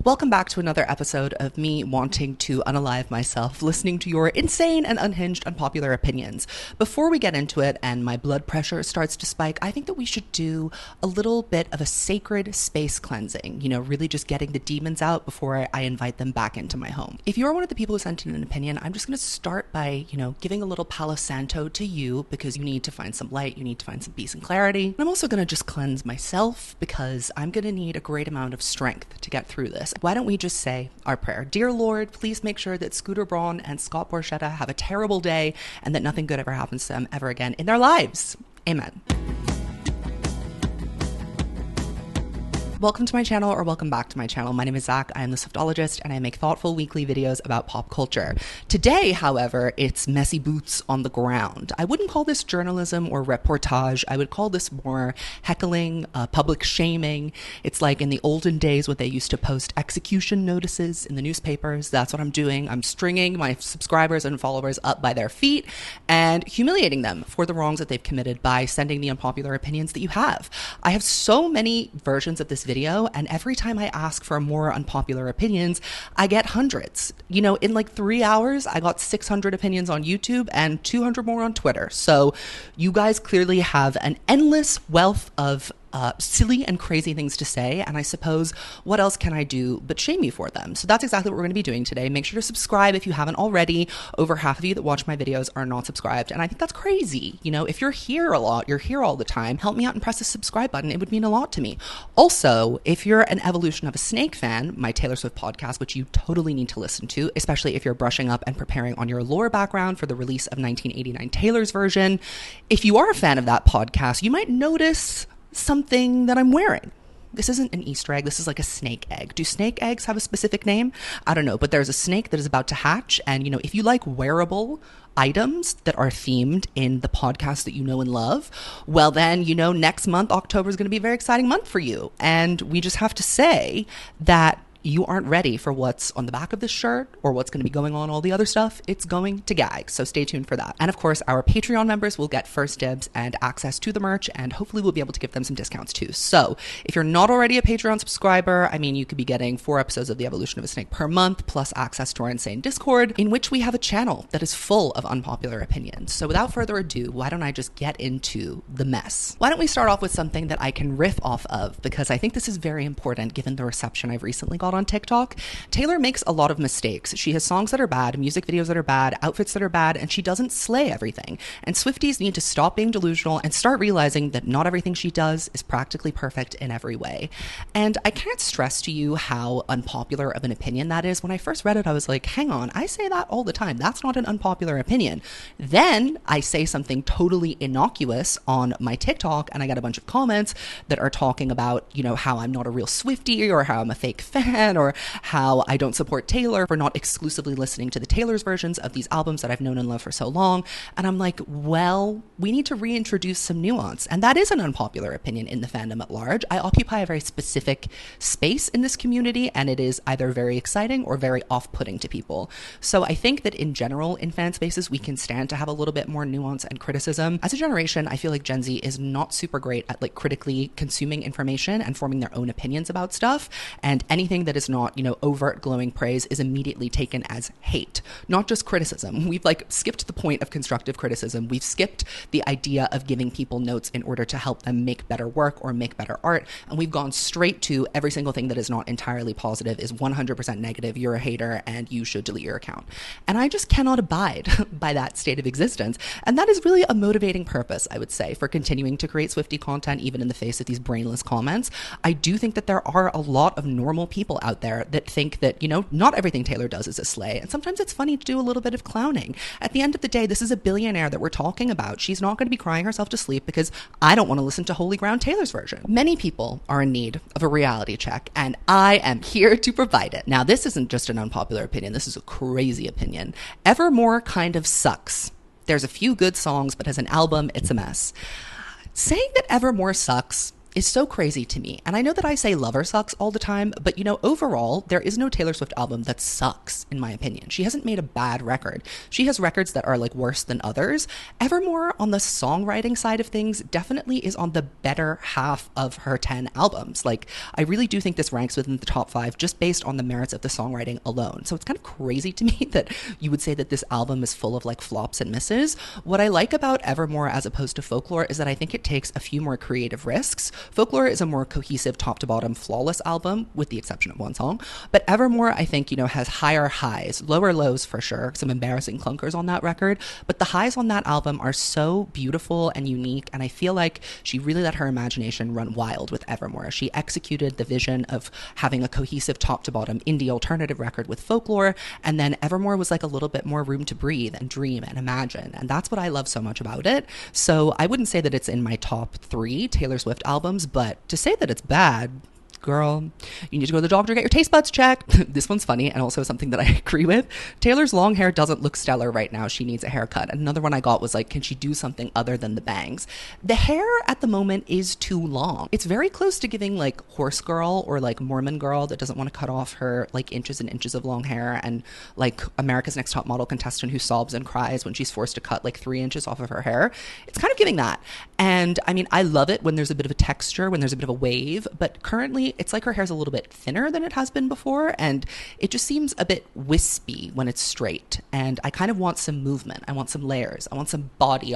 Welcome back to another episode of me wanting to unalive myself, listening to your insane and unhinged unpopular opinions. Before we get into it and my blood pressure starts to spike, I think that we should do a little bit of a sacred space cleansing, really just getting the demons out before I invite them back into my home. If you're one of the people who sent in an opinion, I'm just going to start by, giving a little Palo Santo to you because you need to find some light, you need to find some peace and clarity. And I'm also going to just cleanse myself because I'm going to need a great amount of strength to get through this. Why don't we just say our prayer? Dear Lord, please make sure that Scooter Braun and Scott Borchetta have a terrible day and that nothing good ever happens to them ever again in their lives. Amen. Welcome to my channel, or welcome back to my channel. My name is Zach. I am the Swiftologist, and I make thoughtful weekly videos about pop culture. Today, however, it's messy boots on the ground. I wouldn't call this journalism or reportage. I would call this more heckling, public shaming. It's like in the olden days when they used to post execution notices in the newspapers. That's what I'm doing. I'm stringing my subscribers and followers up by their feet and humiliating them for the wrongs that they've committed by sending the unpopular opinions that you have. I have so many versions of this video, and every time I ask for more unpopular opinions, I get hundreds. In like 3 hours, I got 600 opinions on YouTube and 200 more on Twitter. So you guys clearly have an endless wealth of silly and crazy things to say, and I suppose what else can I do but shame you for them? So that's exactly what we're going to be doing today. Make sure to subscribe if you haven't already. Over half of you that watch my videos are not subscribed, and I think that's crazy. If you're here a lot, you're here all the time, help me out and press the subscribe button. It would mean a lot to me. Also, if you're an Evolution of a Snake fan, my Taylor Swift podcast, which you totally need to listen to, especially if you're brushing up and preparing on your lore background for the release of 1989 Taylor's version. If you are a fan of that podcast, you might notice something that I'm wearing. This isn't an Easter egg. This is like a snake egg. Do snake eggs have a specific name? I don't know, but there's a snake that is about to hatch. And, if you like wearable items that are themed in the podcast that you know and love, well then, next month, October is going to be a very exciting month for you. And we just have to say that you aren't ready for what's on the back of this shirt or what's going to be going on all the other stuff. It's going to gag, so stay tuned for that. And of course, our Patreon members will get first dibs and access to the merch, and hopefully we'll be able to give them some discounts too. So if you're not already a Patreon subscriber, you could be getting 4 episodes of The Evolution of a Snake per month, plus access to our insane Discord, in which we have a channel that is full of unpopular opinions. So without further ado, why don't I just get into the mess? Why don't we start off with something that I can riff off of, because I think this is very important given the reception I've recently got on TikTok. Taylor makes a lot of mistakes. She has songs that are bad, music videos that are bad, outfits that are bad, and she doesn't slay everything. And Swifties need to stop being delusional and start realizing that not everything she does is practically perfect in every way. And I can't stress to you how unpopular of an opinion that is. When I first read it, I was like, hang on, I say that all the time. That's not an unpopular opinion. Then I say something totally innocuous on my TikTok, and I get a bunch of comments that are talking about, how I'm not a real Swiftie, or how I'm a fake fan, or how I don't support Taylor for not exclusively listening to the Taylor's versions of these albums that I've known and loved for so long. And I'm like, well, we need to reintroduce some nuance. And that is an unpopular opinion in the fandom at large. I occupy a very specific space in this community, and it is either very exciting or very off-putting to people. So I think that in general, in fan spaces, we can stand to have a little bit more nuance and criticism. As a generation, I feel like Gen Z is not super great at critically consuming information and forming their own opinions about stuff. And anything that is not, overt glowing praise is immediately taken as hate, not just criticism. We've skipped the point of constructive criticism. We've skipped the idea of giving people notes in order to help them make better work or make better art. And we've gone straight to every single thing that is not entirely positive is 100% negative. You're a hater and you should delete your account. And I just cannot abide by that state of existence. And that is really a motivating purpose, I would say, for continuing to create Swiftie content, even in the face of these brainless comments. I do think that there are a lot of normal people out there that think that, not everything Taylor does is a slay. And sometimes it's funny to do a little bit of clowning. At the end of the day, this is a billionaire that we're talking about. She's not going to be crying herself to sleep because I don't want to listen to Holy Ground Taylor's version. Many people are in need of a reality check, and I am here to provide it. Now, this isn't just an unpopular opinion. This is a crazy opinion. Evermore kind of sucks. There's a few good songs, but as an album, it's a mess. Saying that Evermore sucks is so crazy to me. And I know that I say Lover sucks all the time, but overall, there is no Taylor Swift album that sucks, in my opinion. She hasn't made a bad record. She has records that are like worse than others. Evermore, on the songwriting side of things, definitely is on the better half of her 10 albums. Like, I really do think this ranks within the top 5 just based on the merits of the songwriting alone. So it's kind of crazy to me that you would say that this album is full of like flops and misses. What I like about Evermore as opposed to Folklore is that I think it takes a few more creative risks. Folklore is a more cohesive, top to bottom, flawless album, with the exception of one song. But Evermore, I think, has higher highs, lower lows for sure, some embarrassing clunkers on that record. But the highs on that album are so beautiful and unique. And I feel like she really let her imagination run wild with Evermore. She executed the vision of having a cohesive, top to bottom, indie alternative record with Folklore. And then Evermore was like a little bit more room to breathe and dream and imagine. And that's what I love so much about it. So I wouldn't say that it's in my top 3 Taylor Swift albums, but to say that it's bad, girl, you need to go to the doctor, get your taste buds checked. This one's funny and also something that I agree with. Taylor's long hair doesn't look stellar right now. She needs a haircut. And another one I got was like, can she do something other than the bangs? The hair at the moment is too long. It's very close to giving like horse girl or like Mormon girl that doesn't want to cut off her like inches and inches of long hair, and like America's Next Top Model contestant who sobs and cries when she's forced to cut like 3 inches off of her hair. It's kind of giving that. And I mean, I love it when there's a bit of a texture, when there's a bit of a wave, but currently it's like her hair's a little bit thinner than it has been before, and it just seems a bit wispy when it's straight. And I kind of want some movement. I want some layers. I want some body.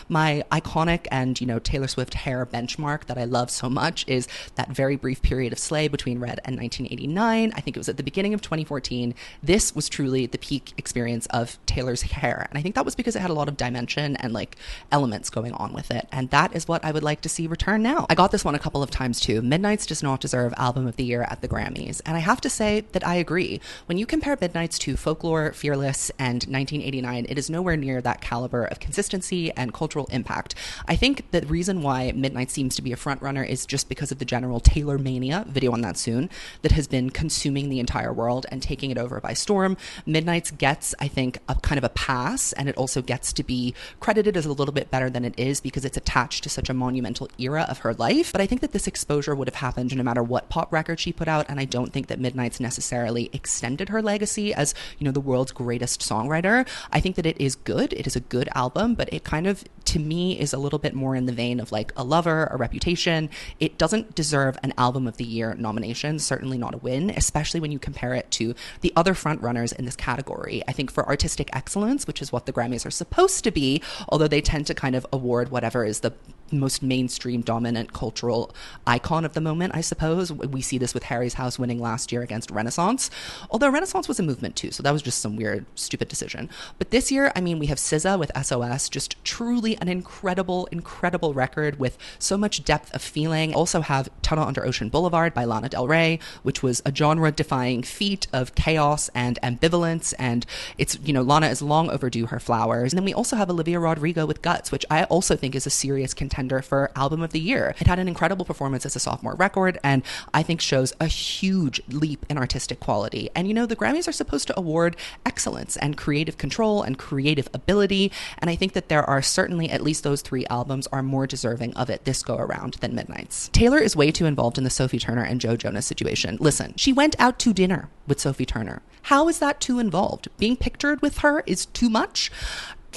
My iconic and, Taylor Swift hair benchmark that I love so much is that very brief period of Slay between Red and 1989. I think it was at the beginning of 2014. This was truly the peak experience of Taylor's hair. And I think that was because it had a lot of dimension and like elements going on with it. And that is what I would like to see return now. I got this one a couple of times too. Midnight's does not deserve Album of the Year at the Grammys. And I have to say that I agree. When you compare Midnight's to Folklore, Fearless, and 1989, it is nowhere near that caliber of consistency and cultural impact. I think the reason why Midnight seems to be a frontrunner is just because of the general Taylor mania, video on that soon, that has been consuming the entire world and taking it over by storm. Midnight's gets, I think, a kind of a pass, and it also gets to be credited as a little bit better than it is because it's attached to such a monumental era of her life. But I think that this exposure would have happened no matter what pop record she put out, and I don't think that Midnight's necessarily extended her legacy as, the world's greatest songwriter. I think that it is good. It is a good album, but it kind of, to me, is a little bit more in the vein of like a Lover, a Reputation. It doesn't deserve an Album of the Year nomination, certainly not a win, especially when you compare it to the other frontrunners in this category. I think for artistic excellence, which is what the Grammys are supposed to be, although they tend to kind of award whatever is the most mainstream dominant cultural icon of the moment, I suppose. We see this with Harry's House winning last year against Renaissance, although Renaissance was a movement too, so that was just some weird, stupid decision. But this year, I mean, we have SZA with SOS, just truly an incredible record with so much depth of feeling. Also have Tunnel Under Ocean Boulevard by Lana Del Rey, which was a genre-defying feat of chaos and ambivalence, and it's, Lana is long overdue her flowers. And then we also have Olivia Rodrigo with Guts, which I also think is a serious contender for Album of the Year. It had an incredible performance as a sophomore record, and I think shows a huge leap in artistic quality. And the Grammys are supposed to award excellence and creative control and creative ability, and I think that there are certainly at least those 3 albums are more deserving of it this go around than Midnight's. Taylor is way too involved in the Sophie Turner and Joe Jonas situation. Listen, she went out to dinner with Sophie Turner. How is that too involved? Being pictured with her is too much?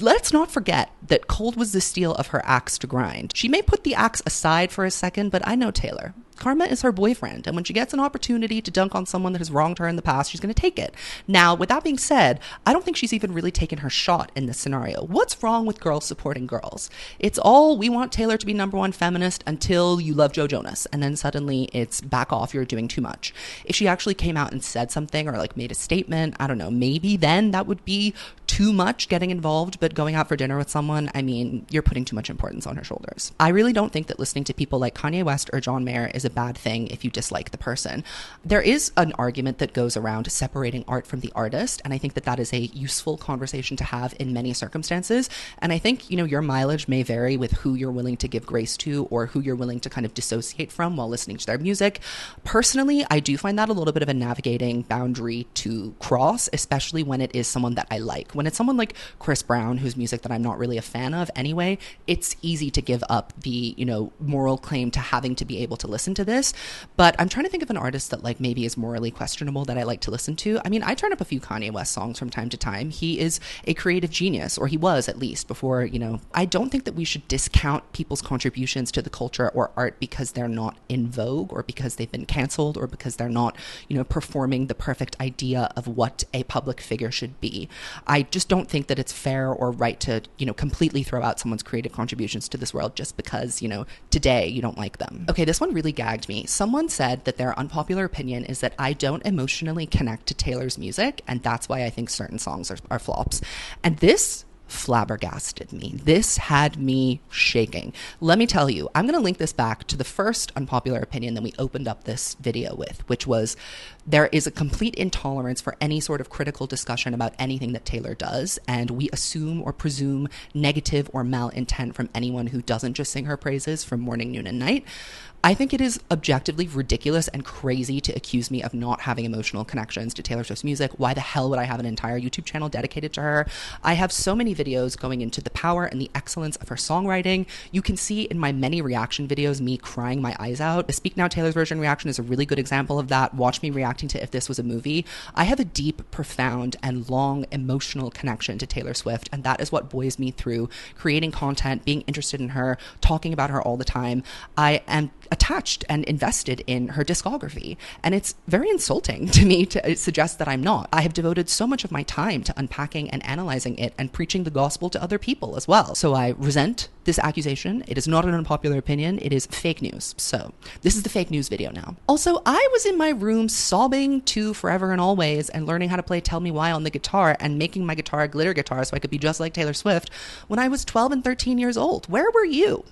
Let's not forget that Cold was the steel of her axe to grind. She may put the axe aside for a second, but I know Taylor. Karma is her boyfriend, and when she gets an opportunity to dunk on someone that has wronged her in the past, she's going to take it. Now, with that being said, I don't think she's even really taken her shot in this scenario. What's wrong with girls supporting girls? It's all, we want Taylor to be #1 feminist until you love Joe Jonas, and then suddenly it's back off, you're doing too much. If she actually came out and said something or like made a statement, I don't know, maybe then that would be too much getting involved, but going out for dinner with someone, I mean, you're putting too much importance on her shoulders. I really don't think that listening to people like Kanye West or John Mayer is a bad thing if you dislike the person. There is an argument that goes around separating art from the artist, and I think that that is a useful conversation to have in many circumstances. And I think, you know, your mileage may vary with who you're willing to give grace to or who you're willing to kind of dissociate from while listening to their music. Personally, I do find that a little bit of a navigating boundary to cross, especially when it is someone that I like. When it's someone like Chris Brown, whose music that I'm not really a fan of anyway, it's easy to give up the, you know, moral claim to having to be able to listen to this. But I'm trying to think of an artist that like maybe is morally questionable that I like to listen to. I mean, I turn up a few Kanye West songs from time to time. He is a creative genius, or he was at least before, you know. I don't think that we should discount people's contributions to the culture or art because they're not in vogue or because they've been canceled or because they're not, you know, performing the perfect idea of what a public figure should be. I just don't think that it's fair or right to, you know, completely throw out someone's creative contributions to this world just because, you know, today you don't like them. Okay, this one really gagged me. Someone said that their unpopular opinion is that I don't emotionally connect to Taylor's music, and that's why I think certain songs are flops. And this flabbergasted me. This had me shaking. Let me tell you, I'm going to link this back to the first unpopular opinion that we opened up this video with, which was there is a complete intolerance for any sort of critical discussion about anything that Taylor does, and we assume or presume negative or malintent from anyone who doesn't just sing her praises from morning, noon, and night. I think it is objectively ridiculous and crazy to accuse me of not having emotional connections to Taylor Swift's music. Why the hell would I have an entire YouTube channel dedicated to her? I have so many videos going into the power and the excellence of her songwriting. You can see in my many reaction videos me crying my eyes out. The Speak Now Taylor's version reaction is a really good example of that. Watch me reacting to If This Was a Movie. I have a deep, profound, and long emotional connection to Taylor Swift, and that is what buoys me through creating content, being interested in her, talking about her all the time. I am attached and invested in her discography, and it's very insulting to me to suggest that I'm not. I have devoted so much of my time to unpacking and analyzing it and preaching the gospel to other people as well. So I resent this accusation. It is not an unpopular opinion. It is fake news. So this is the fake news video now. Also, I was in my room sobbing to Forever and Always and learning how to play Tell Me Why on the guitar and making my guitar a glitter guitar so I could be just like Taylor Swift when I was 12 and 13 years old. Where were you?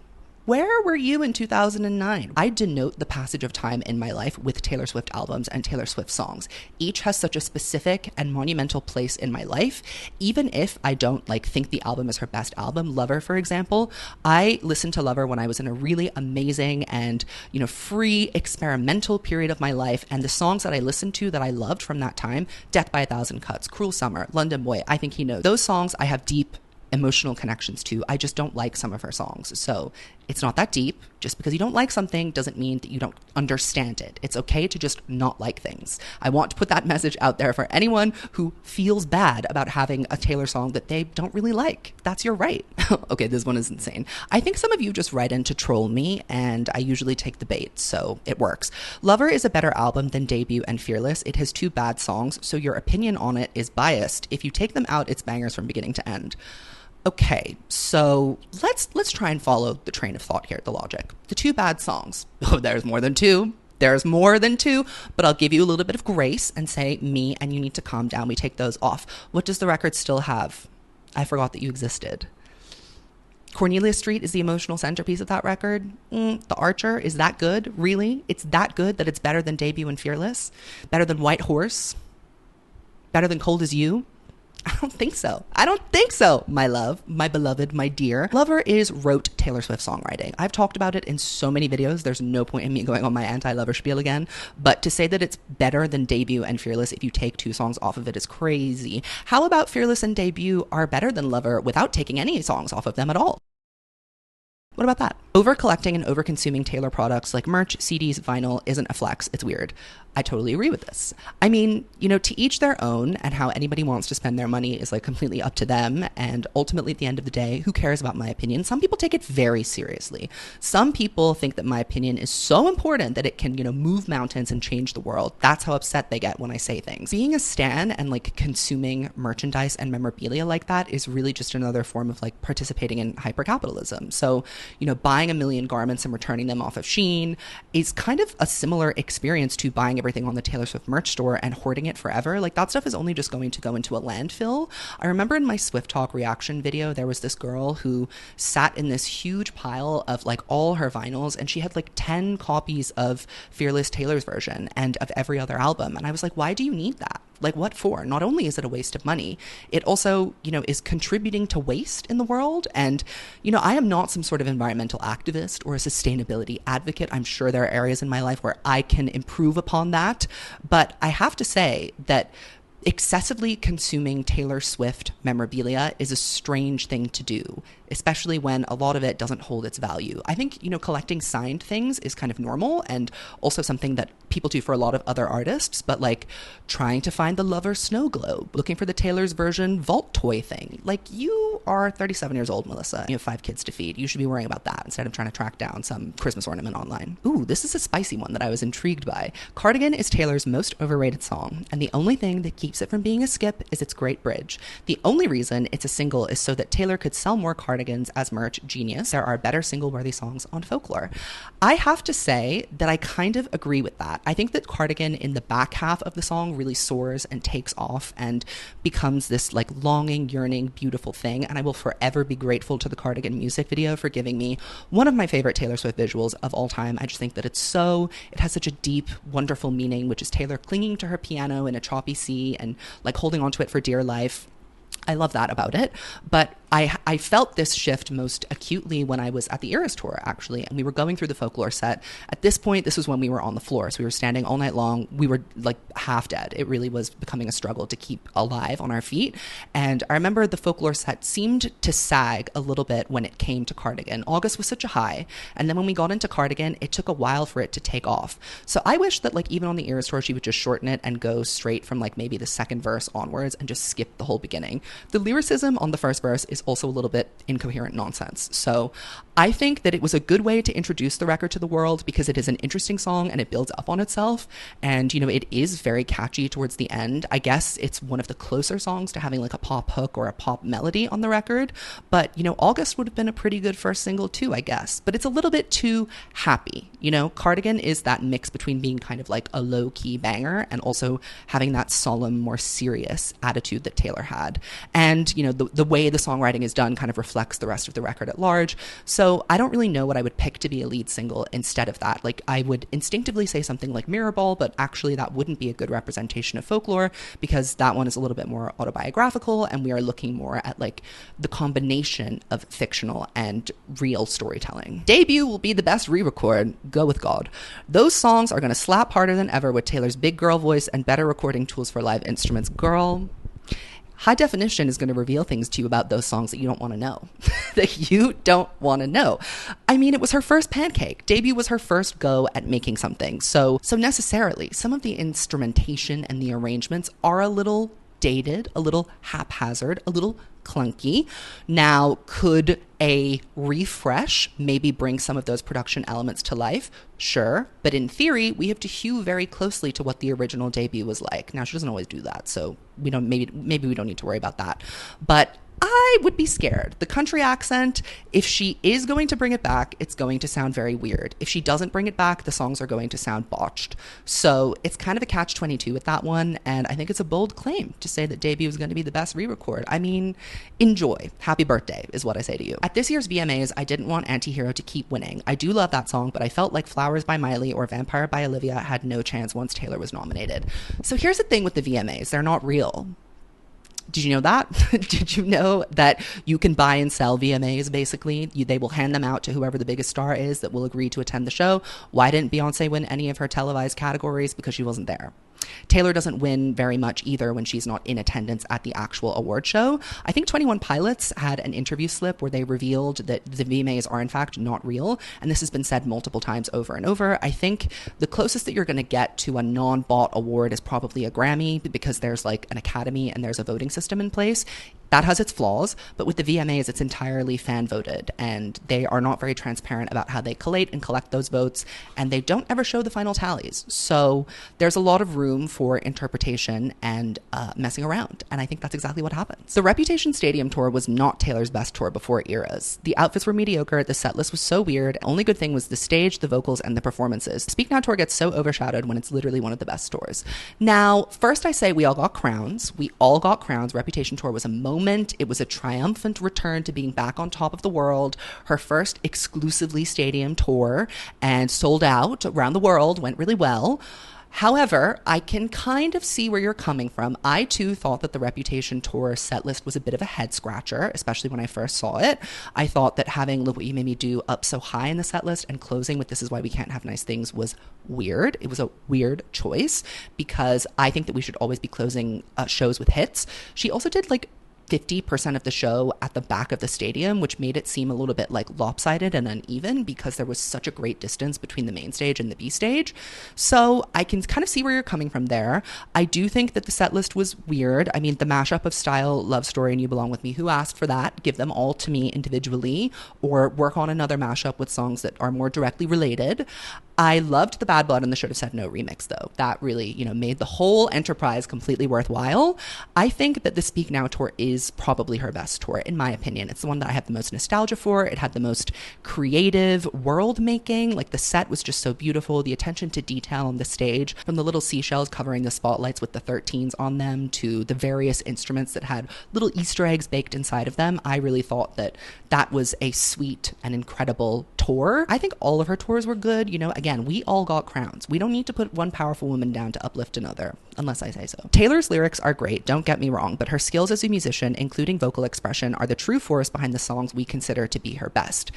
Where were you in 2009? I denote the passage of time in my life with Taylor Swift albums and Taylor Swift songs. Each has such a specific and monumental place in my life. Even if I don't think the album is her best album, Lover, for example, I listened to Lover when I was in a really amazing and, free experimental period of my life. And the songs that I listened to that I loved from that time, Death by a Thousand Cuts, Cruel Summer, London Boy, I Think He Knows. Those songs I have deep emotional connections to. I just don't like some of her songs. So it's not that deep. Just because you don't like something doesn't mean that you don't understand it. It's okay to just not like things. I want to put that message out there for anyone who feels bad about having a Taylor song that they don't really like. That's your right. Okay, this one is insane. I think some of you just write in to troll me, and I usually take the bait, so it works. Lover is a better album than Debut and Fearless. It has 2 bad songs, so your opinion on it is biased. If you take them out, it's bangers from beginning to end. Okay, so let's try and follow the train of thought here, the logic. The 2 bad songs. Oh, there's more than 2. There's more than 2, but I'll give you a little bit of grace and say me and you need to calm down. We take those off. What does the record still have? I forgot that you existed. Cornelia Street is the emotional centerpiece of that record. The Archer, is that good? Really? It's that good that it's better than Debut and Fearless? Better than White Horse? Better than Cold As You? I don't think so. I don't think so, my love, my beloved, my dear. Lover is rote Taylor Swift songwriting. I've talked about it in so many videos. There's no point in me going on my anti-Lover spiel again. But to say that it's better than Debut and Fearless if you take 2 songs off of it is crazy. How about Fearless and Debut are better than Lover without taking any songs off of them at all? What about that? Over collecting and over consuming Taylor products like merch, CDs, vinyl isn't a flex. It's weird. I totally agree with this. I mean, to each their own, and how anybody wants to spend their money is completely up to them. And ultimately, at the end of the day, who cares about my opinion? Some people take it very seriously. Some people think that my opinion is so important that it can, move mountains and change the world. That's how upset they get when I say things. Being a stan and consuming merchandise and memorabilia like that is really just another form of participating in hypercapitalism. So buying a million garments and returning them off of Shein is kind of a similar experience to buying everything on the Taylor Swift merch store and hoarding it forever. Like, that stuff is only just going to go into a landfill. I remember in my Swift Talk reaction video, there was this girl who sat in this huge pile of like all her vinyls, and she had like 10 copies of Fearless Taylor's version and of every other album. And I was like, why do you need that? Like, what for? Not only is it a waste of money, it also, is contributing to waste in the world. And, I am not some sort of environmental activist or a sustainability advocate. I'm sure there are areas in my life where I can improve upon that. But I have to say that excessively consuming Taylor Swift memorabilia is a strange thing to do, especially when a lot of it doesn't hold its value. I think, collecting signed things is kind of normal and also something that people do for a lot of other artists, but like trying to find the Lover snow globe, looking for the Taylor's version vault toy thing. Like, you are 37 years old, Melissa. You have 5 kids to feed. You should be worrying about that instead of trying to track down some Christmas ornament online. Ooh, this is a spicy one that I was intrigued by. Cardigan is Taylor's most overrated song, and the only thing that keeps it from being a skip is its great bridge. The only reason it's a single is so that Taylor could sell more cardigans as merch. Genius. There are better single-worthy songs on Folklore. I have to say that I kind of agree with that. I think that Cardigan in the back half of the song really soars and takes off and becomes this like longing, yearning, beautiful thing. And I will forever be grateful to the Cardigan music video for giving me one of my favorite Taylor Swift visuals of all time. I just think that it has such a deep, wonderful meaning, which is Taylor clinging to her piano in a choppy sea and like holding onto it for dear life. I love that about it. But I felt this shift most acutely when I was at the Eras tour, actually, and we were going through the Folklore set. At this point, this was when we were on the floor, so we were standing all night long. We were like half dead. It really was becoming a struggle to keep alive on our feet. And I remember the Folklore set seemed to sag a little bit when it came to Cardigan. August was such a high, and then when we got into Cardigan, it took a while for it to take off. So I wish that like even on the Eras tour, she would just shorten it and go straight from like maybe the second verse onwards and just skip the whole beginning. The lyricism on the first verse is also a little bit incoherent nonsense. So I think that it was a good way to introduce the record to the world because it is an interesting song and it builds up on itself. And, it is very catchy towards the end. I guess it's one of the closer songs to having like a pop hook or a pop melody on the record. But, August would have been a pretty good first single too, I guess. But it's a little bit too happy. Cardigan is that mix between being kind of like a low-key banger and also having that solemn, more serious attitude that Taylor had. And, the way the songwriting is done kind of reflects the rest of the record at large. So I don't really know what I would pick to be a lead single instead of that. Like, I would instinctively say something like Mirrorball, but actually that wouldn't be a good representation of Folklore because that one is a little bit more autobiographical and we are looking more at like the combination of fictional and real storytelling. Debut will be the best re-record. Go with God. Those songs are going to slap harder than ever with Taylor's big girl voice and better recording tools for live instruments. Girl, High Definition is going to reveal things to you about those songs that you don't want to know. That you don't want to know. I mean, it was her first pancake. Debut was her first go at making something. So necessarily, some of the instrumentation and the arrangements are a little dated, a little haphazard, a little clunky. Now, could a refresh maybe bring some of those production elements to life? Sure. But in theory, we have to hew very closely to what the original Debut was like. Now, she doesn't always do that, so maybe we don't need to worry about that. But I would be scared. The country accent, if she is going to bring it back, it's going to sound very weird. If she doesn't bring it back, the songs are going to sound botched. So it's kind of a catch-22 with that one, and I think it's a bold claim to say that Debut is going to be the best re-record. I mean, enjoy. Happy birthday is what I say to you. At this year's VMAs, I didn't want Antihero to keep winning. I do love that song, but I felt like Flowers by Miley or Vampire by Olivia had no chance once Taylor was nominated. So here's the thing with the VMAs. They're not real. Did you know that? Did you know that you can buy and sell VMAs, basically? They will hand them out to whoever the biggest star is that will agree to attend the show. Why didn't Beyonce win any of her televised categories? Because she wasn't there. Taylor doesn't win very much either when she's not in attendance at the actual award show. I think 21 Pilots had an interview slip where they revealed that the VMAs are in fact not real, and this has been said multiple times over and over. I think the closest that you're going to get to a non-bought award is probably a Grammy because there's like an academy and there's a voting system in place. That has its flaws, but with the VMAs, it's entirely fan voted, and they are not very transparent about how they collate and collect those votes, and they don't ever show the final tallies. So there's a lot of room for interpretation and messing around, and I think that's exactly what happens. The Reputation Stadium tour was not Taylor's best tour before Eras. The outfits were mediocre, the set list was so weird, the only good thing was the stage, the vocals, and the performances. The Speak Now tour gets so overshadowed when it's literally one of the best tours. Now, first I say we all got crowns. We all got crowns. Reputation tour was a moment. It was a triumphant return to being back on top of the world. Her first exclusively stadium tour, and sold out around the world, went really well. However, I can kind of see where you're coming from. I too thought that the Reputation tour set list was a bit of a head scratcher, especially when I first saw it. I thought that having Look What You Made Me Do up so high in the set list and closing with This Is Why We Can't Have Nice Things was weird. It was a weird choice because I think that we should always be closing shows with hits. She also did 50% of the show at the back of the stadium, which made it seem a little bit lopsided and uneven because there was such a great distance between the main stage and the B stage. So I can kind of see where you're coming from there. I do think that the set list was weird. I mean, the mashup of Style, Love Story, and You Belong With Me, who asked for that? Give them all to me individually, or work on another mashup with songs that are more directly related. I loved the Bad Blood and the Should Have Said No remix, though. That really, made the whole enterprise completely worthwhile. I think that the Speak Now tour is probably her best tour, in my opinion. It's the one that I have the most nostalgia for. It had the most creative world making. The set was just so beautiful. The attention to detail on the stage, from the little seashells covering the spotlights with the 13s on them to the various instruments that had little Easter eggs baked inside of them. I really thought that that was a sweet and incredible tour. I think all of her tours were good. Again, we all got crowns. We don't need to put one powerful woman down to uplift another, unless I say so. Taylor's lyrics are great, don't get me wrong, but her skills as a musician, including vocal expression, are the true force behind the songs we consider to be her best.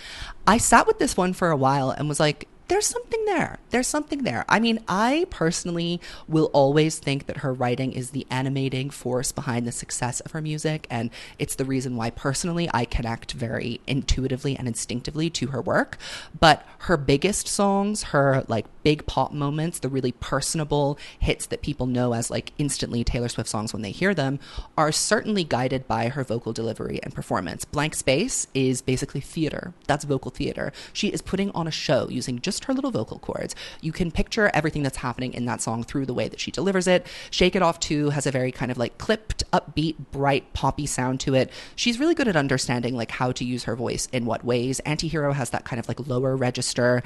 I sat with this one for a while and was like, there's something there. There's something there. I mean, I personally will always think that her writing is the animating force behind the success of her music, and it's the reason why personally I connect very intuitively and instinctively to her work. But her biggest songs, her big pop moments, the really personable hits that people know as instantly Taylor Swift songs when they hear them, are certainly guided by her vocal delivery and performance. Blank Space is basically theater. That's vocal theater. She is putting on a show using just her little vocal cords. You can picture everything that's happening in that song through the way that she delivers it. Shake It Off too has a very kind of clipped, upbeat, bright, poppy sound to it. She's really good at understanding how to use her voice in what ways. Antihero has that kind of lower register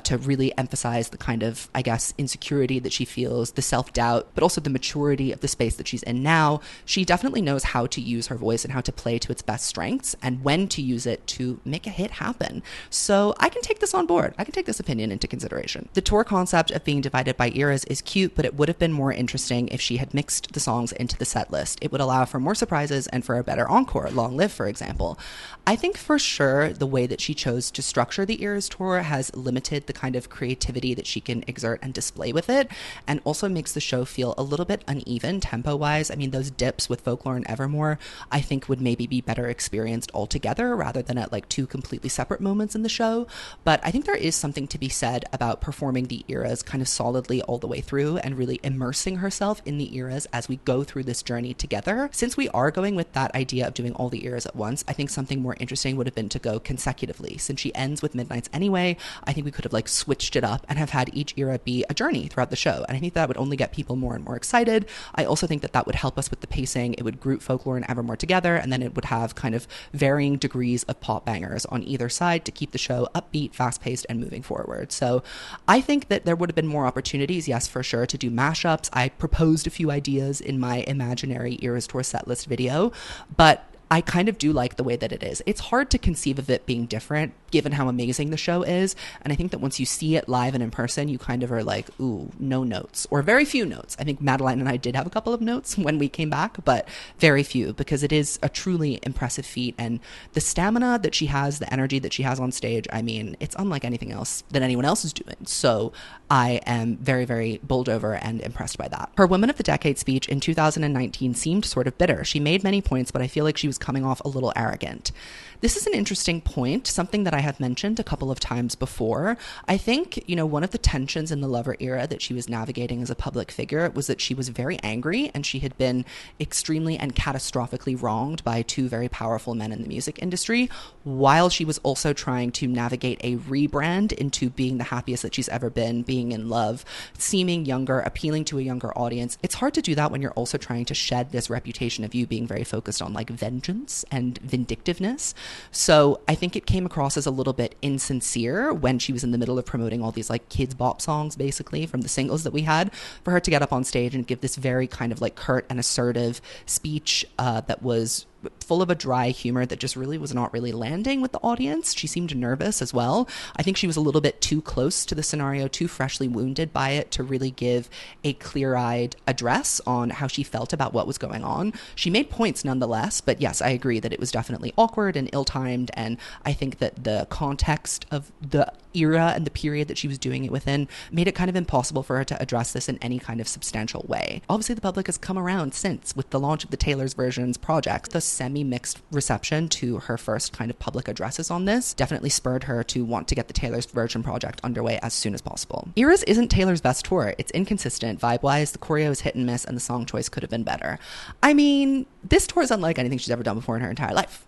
to really emphasize the kind of, I guess, insecurity that she feels, the self-doubt, but also the maturity of the space that she's in now. She definitely knows how to use her voice and how to play to its best strengths and when to use it to make a hit happen. So I can take this on board. I can take this opinion into consideration. The tour concept of being divided by eras is cute, but it would have been more interesting if she had mixed the songs into the set list. It would allow for more surprises and for a better encore, Long Live, for example. I think for sure the way that she chose to structure the Eras tour has limited the kind of creativity that she can exert and display with it, and also makes the show feel a little bit uneven tempo-wise. I mean, those dips with Folklore and Evermore, I think would maybe be better experienced altogether rather than at two completely separate moments in the show. But I think there is something to be said about performing the eras kind of solidly all the way through and really immersing herself in the eras as we go through this journey together. Since we are going with that idea of doing all the eras at once, I think something more interesting would have been to go consecutively. Since she ends with Midnights anyway, I think we could have switched it up and have had each era be a journey throughout the show. And I think that would only get people more and more excited. I also think that that would help us with the pacing. It would group Folklore and Evermore together, and then it would have kind of varying degrees of pop bangers on either side to keep the show upbeat, fast-paced, and moving forward. So I think that there would have been more opportunities, yes, for sure, to do mashups. I proposed a few ideas in my imaginary Eras Tour setlist video, but I kind of do like the way that it is. It's hard to conceive of it being different given how amazing the show is. And I think that once you see it live and in person, you kind of are like, ooh, no notes, or very few notes. I think Madeline and I did have a couple of notes when we came back, but very few, because it is a truly impressive feat. And the stamina that she has, the energy that she has on stage, I mean, it's unlike anything else that anyone else is doing. So I am very, very bowled over and impressed by that. Her Women of the Decade speech in 2019 seemed sort of bitter. She made many points, but I feel like she was coming off a little arrogant. This is an interesting point, something that I have mentioned a couple of times before. I think, you know, one of the tensions in the Lover era that she was navigating as a public figure was that she was very angry and she had been extremely and catastrophically wronged by two very powerful men in the music industry, while she was also trying to navigate a rebrand into being the happiest that she's ever been, being in love, seeming younger, appealing to a younger audience. It's hard to do that when you're also trying to shed this reputation of you being very focused on like vengeance and vindictiveness. So I think it came across as a little bit insincere when she was in the middle of promoting all these like kids bop songs, basically from the singles that we had, for her to get up on stage and give this very kind of like curt and assertive speech that was full of a dry humor that just really was not really landing with the audience. She seemed nervous as well. I think she was a little bit too close to the scenario, too freshly wounded by it to really give a clear-eyed address on how she felt about what was going on. She made points nonetheless, but yes, I agree that it was definitely awkward and ill-timed, and I think that the context of the era and the period that she was doing it within made it kind of impossible for her to address this in any kind of substantial way. Obviously, the public has come around since with the launch of the Taylor's Versions project. The semi-mixed reception to her first kind of public addresses on this definitely spurred her to want to get the Taylor's Version project underway as soon as possible. Eras isn't Taylor's best tour. It's inconsistent vibe-wise, the choreo is hit and miss, and the song choice could have been better. I mean, this tour is unlike anything she's ever done before in her entire life.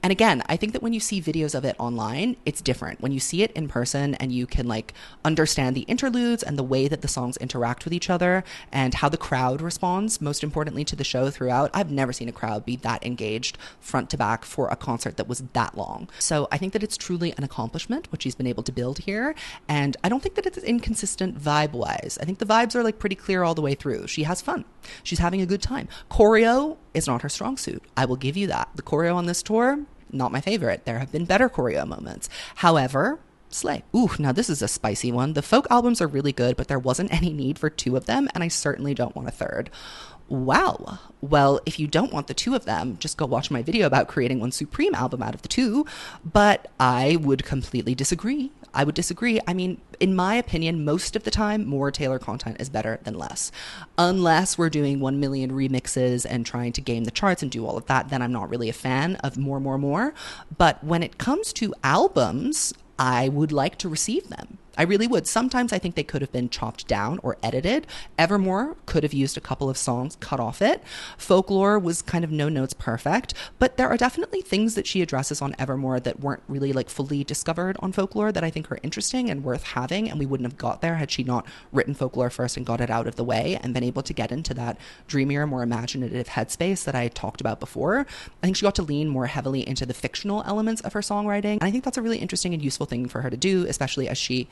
And again, I think that when you see videos of it online, it's different. When you see it in person and you can like understand the interludes and the way that the songs interact with each other and how the crowd responds, most importantly to the show throughout, I've never seen a crowd be that engaged front to back for a concert that was that long. So I think that it's truly an accomplishment, what she's been able to build here. And I don't think that it's inconsistent vibe-wise. I think the vibes are like pretty clear all the way through. She has fun. She's having a good time. Choreo is not her strong suit. I will give you that. The choreo on this tour, not my favorite. There have been better choreo moments. However, slay. Ooh, now this is a spicy one. The folk albums are really good, but there wasn't any need for two of them, and I certainly don't want a third. Wow. Well, if you don't want the two of them, just go watch my video about creating one supreme album out of the two. But I would completely disagree. I would disagree. I mean, in my opinion, most of the time, more Taylor content is better than less. Unless we're doing 1 million remixes and trying to game the charts and do all of that, then I'm not really a fan of more. But when it comes to albums, I would like to receive them. I really would. Sometimes I think they could have been chopped down or edited. Evermore could have used a couple of songs cut off it. Folklore was kind of no notes perfect, but there are definitely things that she addresses on Evermore that weren't really like fully discovered on Folklore that I think are interesting and worth having, and we wouldn't have got there had she not written Folklore first and got it out of the way and been able to get into that dreamier, more imaginative headspace that I talked about before. I think she got to lean more heavily into the fictional elements of her songwriting, and I think that's a really interesting and useful thing for her to do, especially as she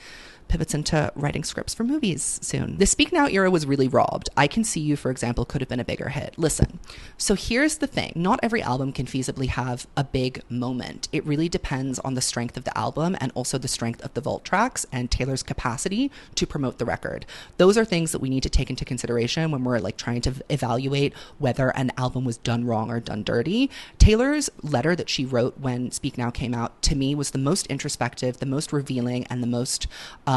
pivots into writing scripts for movies soon. The Speak Now era was really robbed. I Can See You, for example, could have been a bigger hit. Listen, so here's the thing. Not every album can feasibly have a big moment. It really depends on the strength of the album and also the strength of the vault tracks and Taylor's capacity to promote the record. Those are things that we need to take into consideration when we're like trying to evaluate whether an album was done wrong or done dirty. Taylor's letter that she wrote when Speak Now came out, to me, was the most introspective, the most revealing, and the most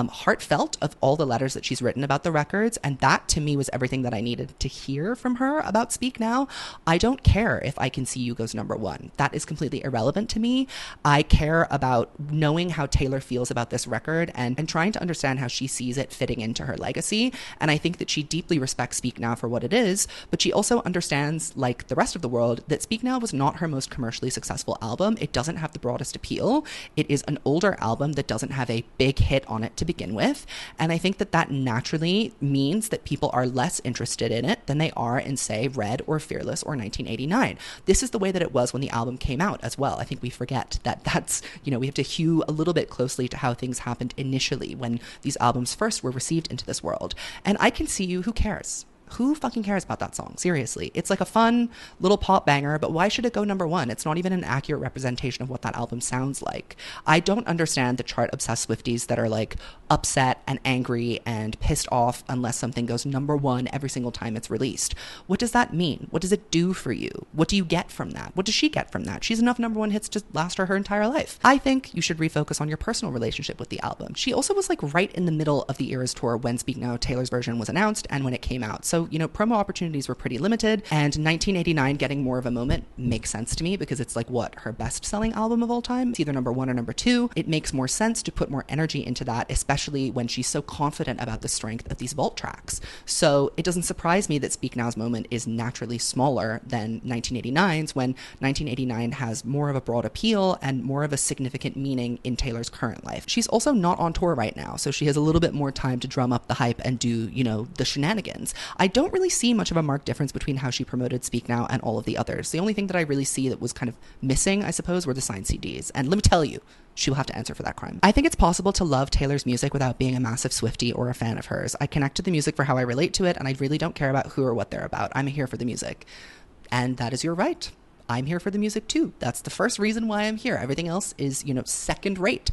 heartfelt of all the letters that she's written about the records, and that to me was everything that I needed to hear from her about Speak Now. I don't care if I Can See You goes number one. That is completely irrelevant to me. I care about knowing how Taylor feels about this record and trying to understand how she sees it fitting into her legacy, and I think that she deeply respects Speak Now for what it is, but she also understands, like the rest of the world, that Speak Now was not her most commercially successful album. It doesn't have the broadest appeal. It is an older album that doesn't have a big hit on it to begin with. And I think that that naturally means that people are less interested in it than they are in, say, Red or Fearless or 1989. This is the way that it was when the album came out as well. I think we forget that that's, we have to hew a little bit closely to how things happened initially when these albums first were received into this world. And I Can See You, who cares? Who fucking cares about that song? Seriously. It's like a fun little pop banger, but why should it go number one? It's not even an accurate representation of what that album sounds like. I don't understand the chart-obsessed Swifties that are like upset and angry and pissed off unless something goes number one every single time it's released. What does that mean? What does it do for you? What do you get from that? What does she get from that? She's enough number one hits to last her entire life. I think you should refocus on your personal relationship with the album. She also was like right in the middle of the Eras tour when Speak Now Taylor's Version was announced and when it came out. So So, promo opportunities were pretty limited, and 1989 getting more of a moment makes sense to me because it's like, what, her best-selling album of all time? It's either number one or number two. It makes more sense to put more energy into that, especially when she's so confident about the strength of these vault tracks. So it doesn't surprise me that Speak Now's moment is naturally smaller than 1989's, when 1989 has more of a broad appeal and more of a significant meaning in Taylor's current life. She's also not on tour right now, so she has a little bit more time to drum up the hype and do, the shenanigans. I don't really see much of a marked difference between how she promoted Speak Now and all of the others. The only thing that I really see that was kind of missing, I suppose, were the signed CDs. And let me tell you, she will have to answer for that crime. I think it's possible to love Taylor's music without being a massive Swiftie or a fan of hers. I connect to the music for how I relate to it, and I really don't care about who or what they're about. I'm here for the music. And that is your right. I'm here for the music too. That's the first reason why I'm here. Everything else is, second rate.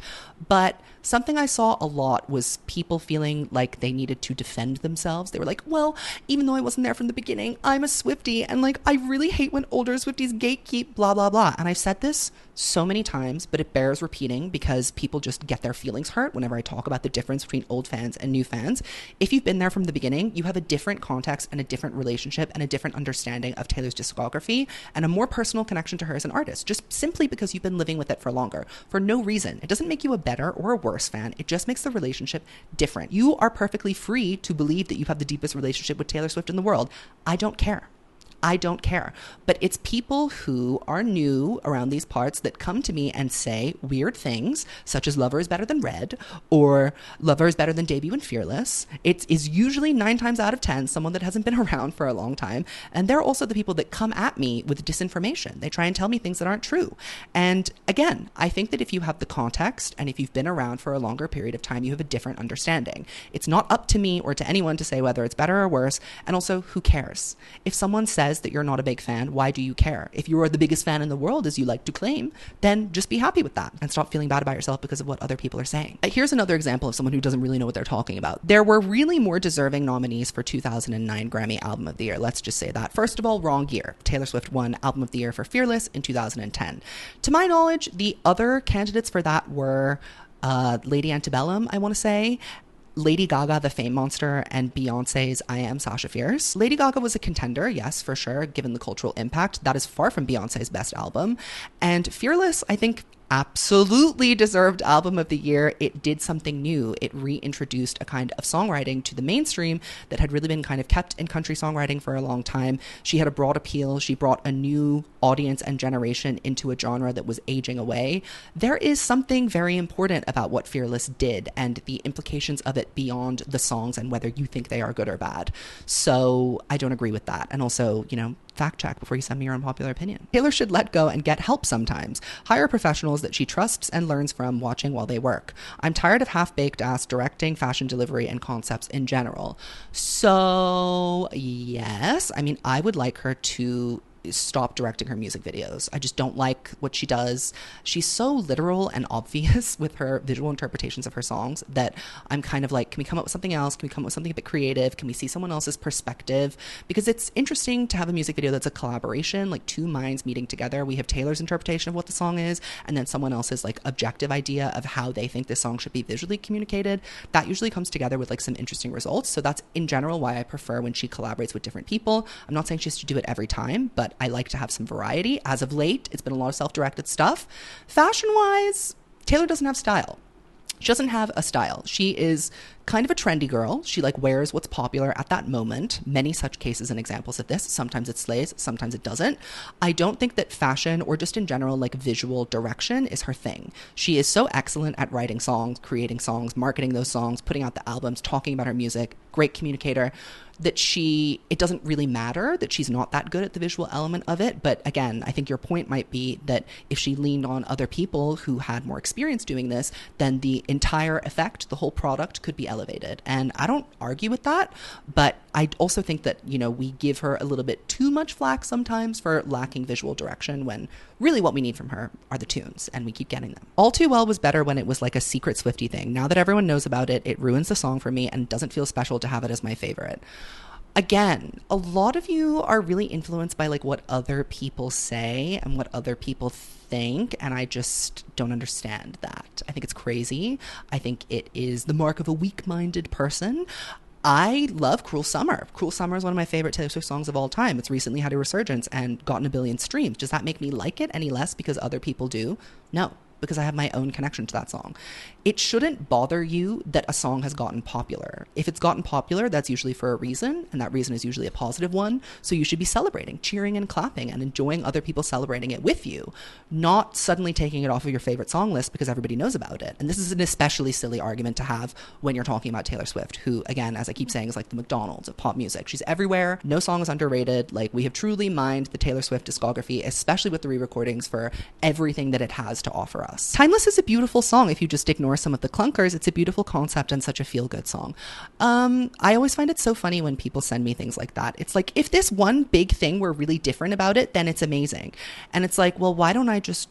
But something I saw a lot was people feeling like they needed to defend themselves. They were like, well, even though I wasn't there from the beginning, I'm a Swiftie. And I really hate when older Swifties gatekeep, blah, blah, blah. And I've said this so many times, but it bears repeating because people just get their feelings hurt whenever I talk about the difference between old fans and new fans. If you've been there from the beginning, you have a different context and a different relationship and a different understanding of Taylor's discography and a more personal connection to her as an artist, just simply because you've been living with it for longer, for no reason. It doesn't make you a better or a worse fan. It just makes the relationship different. You are perfectly free to believe that you have the deepest relationship with Taylor Swift in the world. I don't care. I don't care. But it's people who are new around these parts that come to me and say weird things, such as Lover is better than Red, or Lover is better than Debut and Fearless. It is usually 9 times out of 10 someone that hasn't been around for a long time. And they're also the people that come at me with disinformation. They try and tell me things that aren't true. And again, I think that if you have the context and if you've been around for a longer period of time, you have a different understanding. It's not up to me or to anyone to say whether it's better or worse. And also, who cares? If someone says that you're not a big fan, why do you care? If you are the biggest fan in the world, as you like to claim, then just be happy with that and stop feeling bad about yourself because of what other people are saying. Here's another example of someone who doesn't really know what they're talking about. There were really more deserving nominees for 2009 Grammy Album of the Year. Let's just say that. First of all, wrong year. Taylor Swift won Album of the Year for Fearless in 2010. To my knowledge, the other candidates for that were Lady Antebellum, I want to say, Lady Gaga, The Fame Monster, and Beyonce's I Am Sasha Fierce. Lady Gaga was a contender, yes, for sure, given the cultural impact. That is far from Beyonce's best album. And Fearless, I think, absolutely deserved Album of the Year. It did something new. It reintroduced a kind of songwriting to the mainstream that had really been kind of kept in country songwriting for a long time. She had a broad appeal. She brought a new audience and generation into a genre that was aging away. There is something very important about what Fearless did and the implications of it beyond the songs and whether you think they are good or bad. So I don't agree with that. And also, fact check before you send me your unpopular opinion. Taylor should let go and get help sometimes. Hire professionals that she trusts and learns from watching while they work. I'm tired of half-baked ass directing, fashion delivery, and concepts in general. So, yes, I would like her to stop directing her music videos. I just don't like what she does. She's so literal and obvious with her visual interpretations of her songs that I'm kind of like, can we come up with something else? Can we come up with something a bit creative? Can we see someone else's perspective? Because it's interesting to have a music video that's a collaboration, like two minds meeting together. We have Taylor's interpretation of what the song is, and then someone else's like objective idea of how they think this song should be visually communicated. That usually comes together with like some interesting results. So that's in general why I prefer when she collaborates with different people. I'm not saying she has to do it every time, but I like to have some variety. As of late, it's been a lot of self-directed stuff. Fashion-wise, Taylor doesn't have style. She doesn't have a style. She is kind of a trendy girl. She wears what's popular at that moment. Many such cases and examples of this. Sometimes it slays, sometimes it doesn't. I don't think that fashion or just in general visual direction is her thing. She is so excellent at writing songs, creating songs, marketing those songs, putting out the albums, talking about her music, great communicator, that it doesn't really matter that she's not that good at the visual element of it. But again, I think your point might be that if she leaned on other people who had more experience doing this, then the entire effect, the whole product could be elevated. And I don't argue with that, but I also think that, we give her a little bit too much flack sometimes for lacking visual direction when really what we need from her are the tunes, and we keep getting them. All Too Well was better when it was like a secret Swiftie thing. Now that everyone knows about it, it ruins the song for me and doesn't feel special to have it as my favorite. Again, a lot of you are really influenced by what other people say and what other people think, and I just don't understand that. I think it's crazy. I think it is the mark of a weak-minded person. I love Cruel Summer. Cruel Summer is one of my favorite Taylor Swift songs of all time. It's recently had a resurgence and gotten a billion streams. Does that make me like it any less because other people do? No, because I have my own connection to that song. It shouldn't bother you that a song has gotten popular. If it's gotten popular, that's usually for a reason, and that reason is usually a positive one. So you should be celebrating, cheering and clapping, and enjoying other people celebrating it with you, not suddenly taking it off of your favorite song list because everybody knows about it. And this is an especially silly argument to have when you're talking about Taylor Swift, who, again, as I keep saying, is like the McDonald's of pop music. She's everywhere. No song is underrated. Like, we have truly mined the Taylor Swift discography, especially with the re-recordings, for everything that it has to offer us. Timeless is a beautiful song. If you just ignore some of the clunkers, it's a beautiful concept and such a feel-good song. I always find it so funny when people send me things like that. It's like, if this one big thing were really different about it, then it's amazing. And it's like, well, why don't I just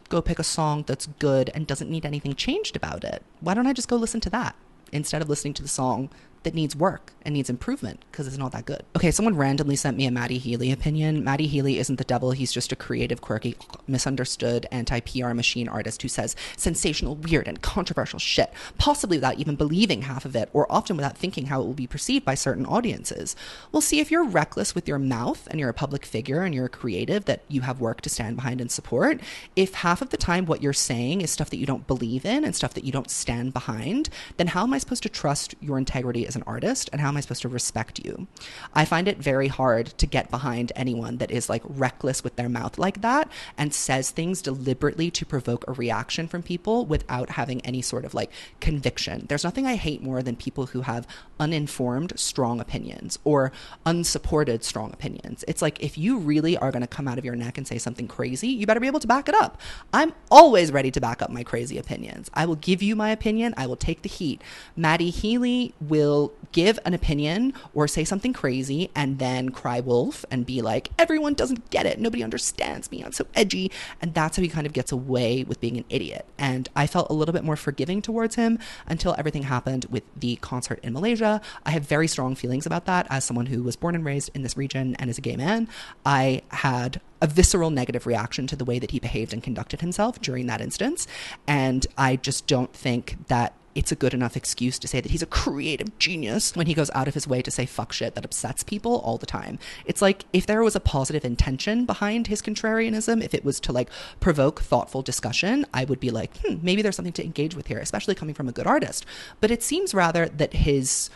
go pick a song that's good and doesn't need anything changed about it? Why don't I just go listen to that instead of listening to the song that needs work and needs improvement because it's not that good? Okay, someone randomly sent me a Matty Healy opinion. Matty Healy isn't the devil. He's just a creative, quirky, misunderstood, anti-PR machine artist who says sensational, weird, and controversial shit, possibly without even believing half of it, or often without thinking how it will be perceived by certain audiences. Well, see, if you're reckless with your mouth and you're a public figure and you're a creative that you have work to stand behind and support, if half of the time what you're saying is stuff that you don't believe in and stuff that you don't stand behind, then how am I supposed to trust your integrity as an artist, and how am I supposed to respect you? I find it very hard to get behind anyone that is like reckless with their mouth like that and says things deliberately to provoke a reaction from people without having any sort of like conviction. There's nothing I hate more than people who have uninformed strong opinions or unsupported strong opinions. It's like, if you really are going to come out of your neck and say something crazy, you better be able to back it up. I'm always ready to back up my crazy opinions. I will give you my opinion. I will take the heat. Matty Healy will give an opinion or say something crazy and then cry wolf and be like, everyone doesn't get it, nobody understands me, I'm so edgy, and that's how he kind of gets away with being an idiot. And I felt a little bit more forgiving towards him until everything happened with the concert in Malaysia. I have very strong feelings about that. As someone who was born and raised in this region and is a gay man, I had a visceral negative reaction to the way that he behaved and conducted himself during that instance, and I just don't think that it's a good enough excuse to say that he's a creative genius when he goes out of his way to say fuck shit that upsets people all the time. It's like, if there was a positive intention behind his contrarianism, if it was to like provoke thoughtful discussion, I would be like, maybe there's something to engage with here, especially coming from a good artist. But it seems rather that his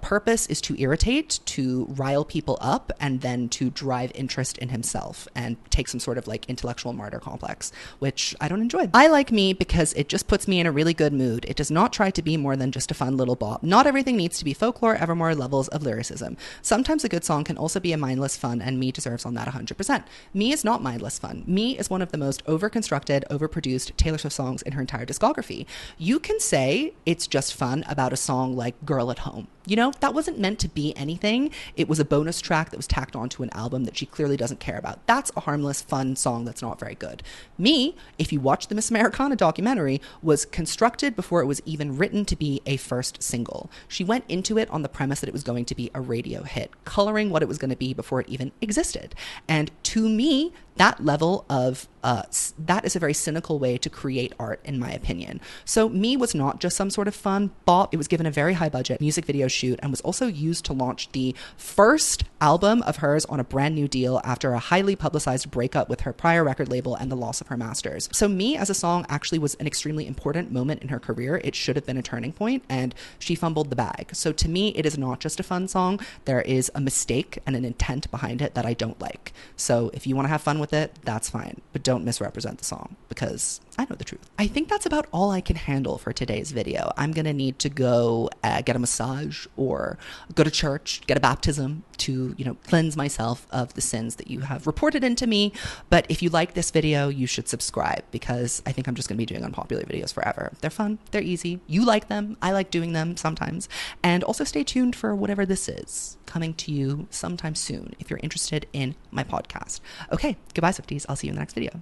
purpose is to irritate, to rile people up, and then to drive interest in himself and take some sort of like intellectual martyr complex, which I don't enjoy. I like me because it just puts me in a really good mood. It does not try to be more than just a fun little bop. Not everything needs to be Folklore Evermore levels of lyricism. Sometimes a good song can also be a mindless fun, and Me deserves on that 100%. Me is not mindless fun. Me is one of the most overconstructed, overproduced Taylor Swift songs in her entire discography. You can say it's just fun about a song like Girl at Home. You know, that wasn't meant to be anything. It was a bonus track that was tacked onto an album that she clearly doesn't care about. That's a harmless, fun song that's not very good. Me, if you watch the Miss Americana documentary, was constructed before it was even written to be a first single. She went into it on the premise that it was going to be a radio hit, coloring what it was going to be before it even existed. And to me, that level of that is a very cynical way to create art, in my opinion. So Me was not just some sort of fun bop. It was given a very high budget music video shoot and was also used to launch the first album of hers on a brand new deal after a highly publicized breakup with her prior record label and the loss of her masters. So Me as a song actually was an extremely important moment in her career. It should have been a turning point, and she fumbled the bag. So to me, it is not just a fun song. There is a mistake and an intent behind it that I don't like. So if you want to have fun with it, that's fine, but don't misrepresent the song, because I know the truth. I think that's about all I can handle for today's video. I'm gonna need to go get a massage or go to church, get a baptism to, cleanse myself of the sins that you have reported into me. But if you like this video, you should subscribe, because I think I'm just gonna be doing unpopular videos forever. They're fun, they're easy, you like them, I like doing them sometimes. And also stay tuned for whatever this is coming to you sometime soon if you're interested in my podcast. Okay, goodbye Swifties, I'll see you in the next video.